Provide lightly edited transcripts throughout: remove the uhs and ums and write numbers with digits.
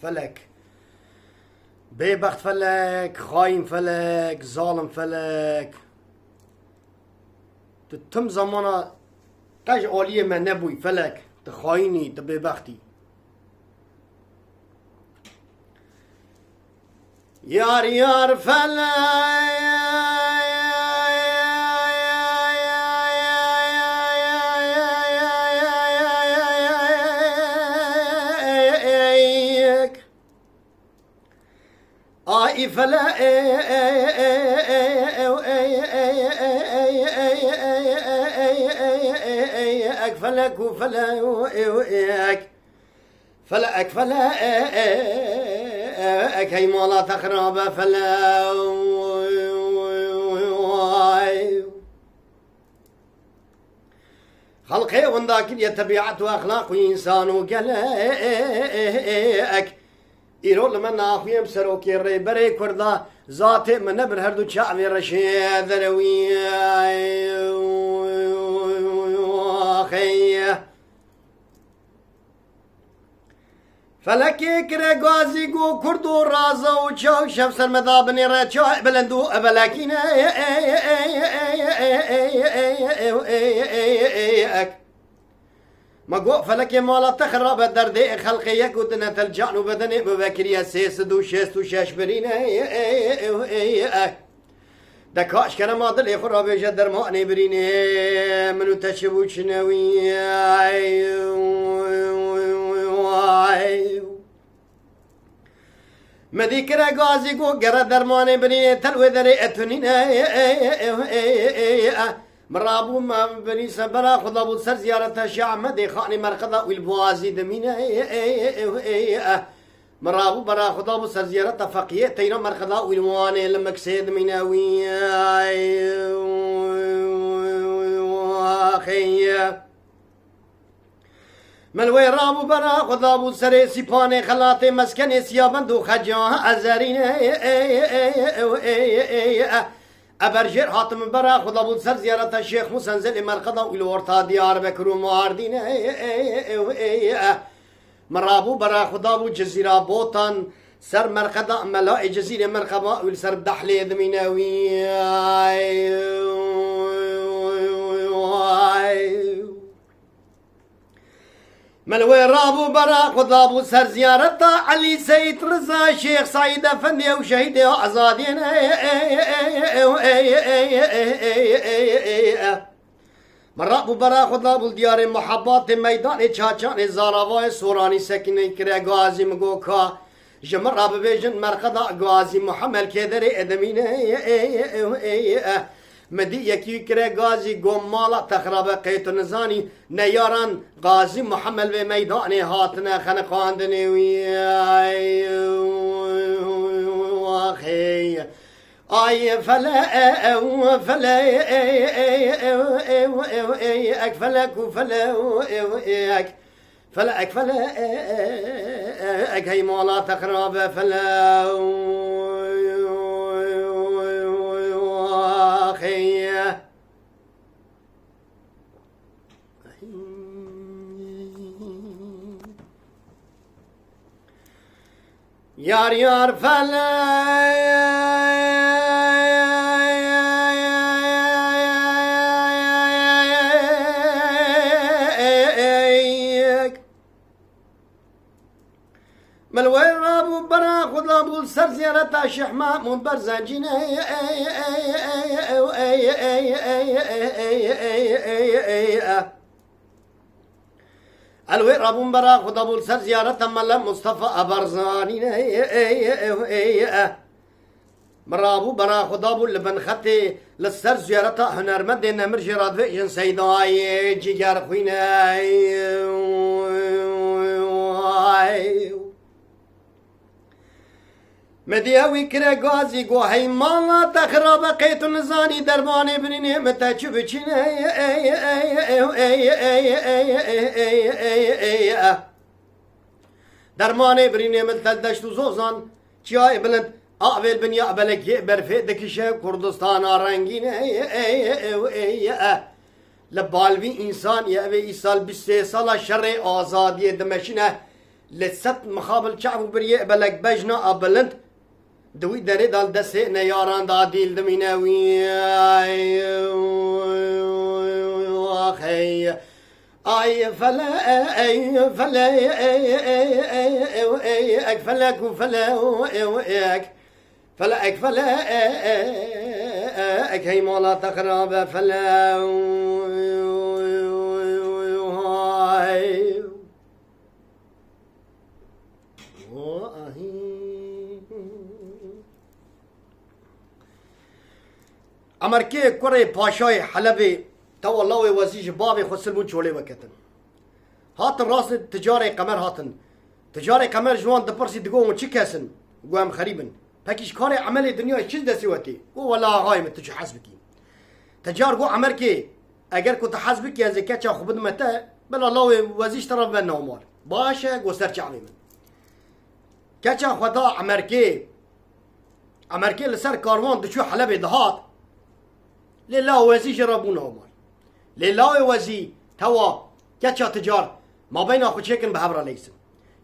فلک بێبەخت فەلەک خاین فەلەک زاڵم فەلەک تم زەمانە قەژ ئالیە مە نەبووی فەلەک tu خاینی tu bêbextî yar yar felek ay felek فلك وفلك فلك فلك هي مالا تخرب فلك خلقي ونداك طبيعة واخلاق وانسان وقلق يرول من اخويم سروكي ريبري كردا ذاتي من نبر هردو شعبي رشيد ذروي فلکی کره گازی گو کردو رازا و چاو شب سرمدابنی را چاو بلندو ابلکینه ما گو فلکی مالا تخراب درد خلقی یک و دنت الجان و بدنی ببکریه سیسد و شست و شش برینه دکاش کنه مادل خرابه جد درمانی برینه منو تشبو چنوی مذكر غازي قو قرا درمان بني تلوي ذري اتنين مرابو ما بني سبرا خذ ابو سر زيارة شاع مدي خاني مرقضة والبوازي دمين مرابو برا خذ ابو سر زيارة فقيه تينا مرقضة والواني لما كسيد مناوي خيه ملوي رابو برا خذ ابو سر سيباني خلاتي مسكن سيابند وخجاه ازرين ابرجر حاتم برا خذ ابو سر زيارة الشيخ مسنزل مرقضة والورطة ديار بكر وماردين مرابو برا خذ ابو جزيرة بوطن سر مرقضة ملاء جزيرة مرقبة والسر دحلي دميناوي ملوي رابو برا خذ ابو سر زيارته علي سيد رضا شيخ سعيد افندي وشهيد ازادين مرابو برا خذ ابو ديار محبات ميدان چاچان زاراوي سوراني سكني كره غازي مگوكا جمر بيجن مرقدا غازي محمد كدري ادمين مدی یکی کره غازی گم مالا تخراب قیت نزانی نیاران غازی محمل به میدان هاتنا خنقاندنی وی آخی آی فلا اکفلک و فلا اک هی مالا تخراب فلا yar yar felek ملوي رابو برا خذ ابو سر زيارة شيخ مامون برزنجين الوي رابو برا خذ ابو سر زيارة ملا مصطفى ابرزاني مرابو برا خذ ابو لبن خطي للسر زيارة هنرمند نمر جراد فيجن سيداي جيجار خوينا مدياوي كره غازي گو هي مالا تخراب قيت نزاني درباني بنينه متاچ بچينه درماني برينه متدشتو زوزان چاي بلند اول بنيا بلك برفه دكشه كردستان رنگينه لبالوي انسان يا وي سال 23 سال شر آزادي دمشنه لست مخابل شعب بريه بلك بجنا أبلند دوي داري دال دسي نياران دا ديل دميناوي أخي أي فلا أي فلا أي فلاك وفلا فلا فلا هي مولا تخرب فلا امريكي كوري باشاي حلبي تو والله وزيج بابي خو سلمون شولي وكتن هاتن راس تجاري قمر هاتن تجاري قمر جوان دبرسي دقوم چي كاسن قوام خريبن باكيش كاري عمل الدنيا چيز دسيوتي ولا هاي متجو حسبكي تجار قو امريكي اگر كنت حسبك يا زكاة خو بدمتا بلا الله وزيج طرف بنا ومال باشا قوستر شعبي من كاچا خدا امريكي لسر كاروان دشو حلبي دهات لله وزي جربونا ومال لله وزي توا كاتشا تجار ما بين اخو شكل بهبرا ليسن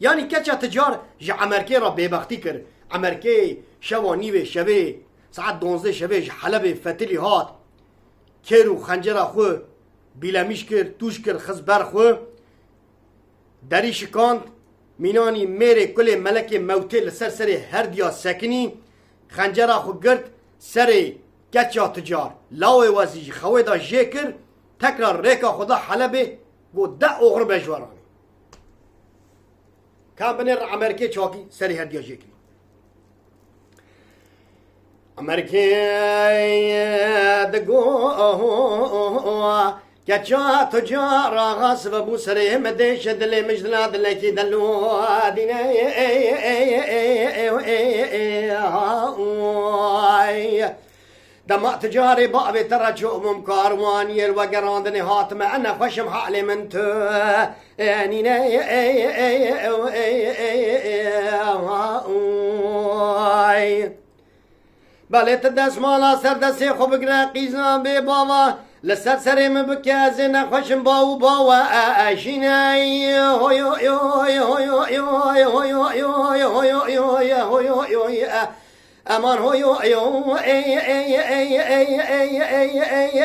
يعني كاتشا تجار جا امريكي را ببختي كر امريكي شواني به شبه ساعت 12 شبه حلبي فتلي هات كيرو خنجر خو بيلاميش كر توش كر خزبر خو دريش كانت ميناني ميري كل ملكي موتي لسر هر ديا ساكني خنجر خو قرد سري كاتشا تجار لاوي وزيج خوي دا جيكر تكرار ريكا خدا حلبي قو دا اغرب جواراني كان بنر امريكي چاكي سري هديا جيكري امريكي دقو كاتشا تجار غاصب ابو سري مديش دلي مجدلا دلكي دلو دينا دما تجاري بابي ترى شؤم كارواني الوقراندني هات معنا خشم حالي من تو يعني بلت دس مالا سر دسي خو بقرا قيزان بي بابا لسر سري مبكازنا خشم باو باوا اشيناي هو يو يو يو يو يو يو يو يو يو يو يو يو يو امان هو يو يو اي اي اي اي اي اي اي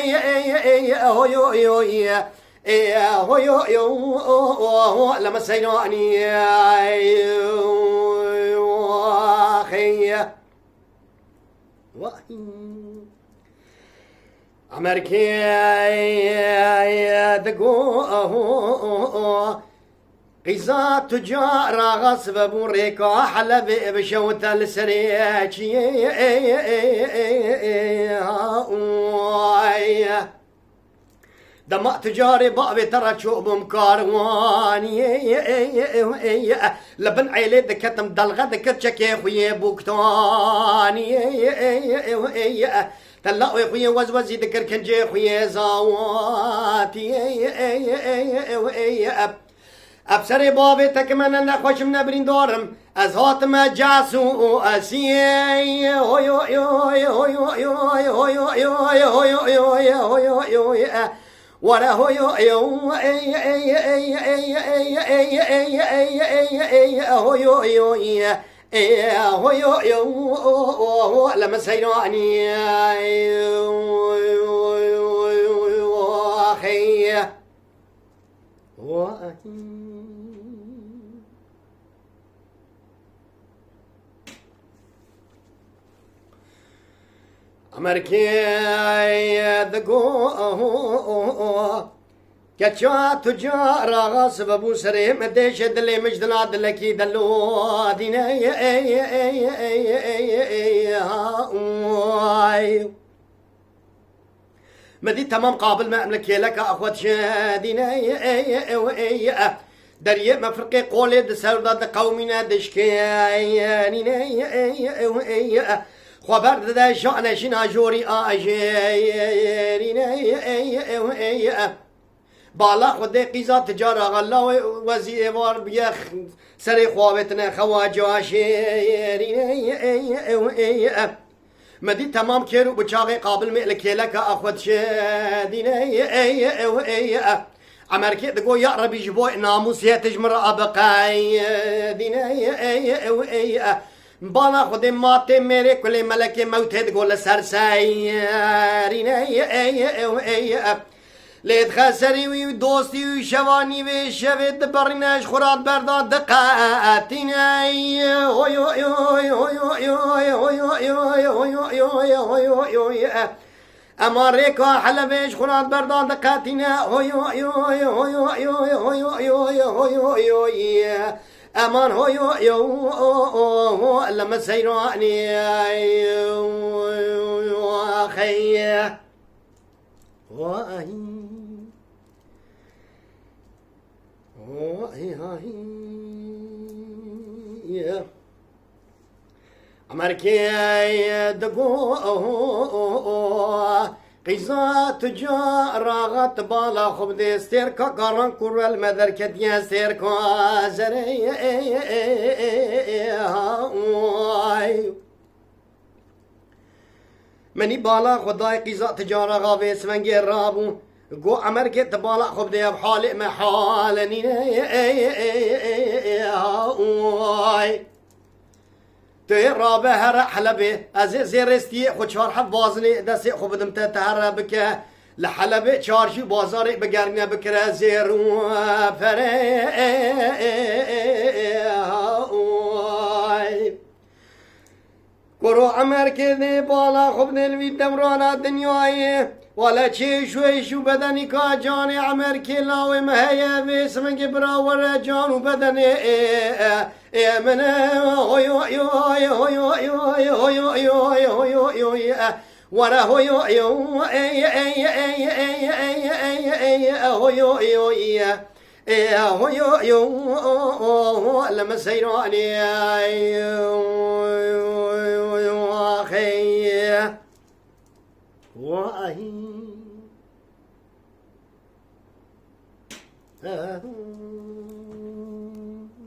اي اي هو يو يو هو يو يو لما سيناني اخي امريكي دقو قيزا تجار غصب بوريكا حلب بشوت السريتشي دما تجاري بابي ترى شوب مكارواني لبن عيلي دكتم دلغة دكتشك يا خويا بوكتاني تلاقوا يا خويا وزوزي دكر كنجي خويا زاواتي ابسري بابي تكمن انا خوش من برين دورم از هاتم جاسو اسي هو يو يو يو يو يو يو يو يو يو يو يو يو يو ورا هو يو يو اي اي اي اي اي اي اي اي اي هو يو يو هو يو يو لما سيناني اخي امريكي دقو كاتشا تجار غاصب ابو سري مديش دلي مجدنا دلكي دلو دينا مدي تمام قابل ما املك لك اخوات شادينا دريه مفرقي قولي دسر ضد قومنا دشكيانينا خبر ده شأن شنا جوري آجيرينا بالا خود قيزا تجارة غلا وزي وار بيخ سري خوابتنا خواجاشيرينا مدي تمام كيرو بچاقي قابل ملك لك اخوت شادينا عمركي تقول يا ربي جبوي ناموس يا تجمر أبقاي دينا بالا خود ماته میره کل ملک موت تقول سرساي رينا لید خسری و دوستی و شوانی و شوید برینش خوراد برداد دقاتین اما ریکا حلبش خوراد برداد دقاتین امان لما سيراني خي أمريكي دقو قيزة تجار راغت بالا خب دي ستيركا قران كور المدر كديا ستيركا زري مني بالا خداي قيزة تجار غابي سفنجي رابو قو أمريكي تبالا خب دي بحالي محالني تهرب هر حلبه از زیرستی خود چهار حب بازنی دستی خوب بدم تهرب که لحلبه چارشی بازاری بگرنه بکره زیر و پره کرو عمر کده بالا خوب نلوی دمرانا دنیای والا چه شو بدنی که جان عمر که لاوی مهیا بسمنگ براور جان و بدنی من ورا لما سيراني أخي وأهي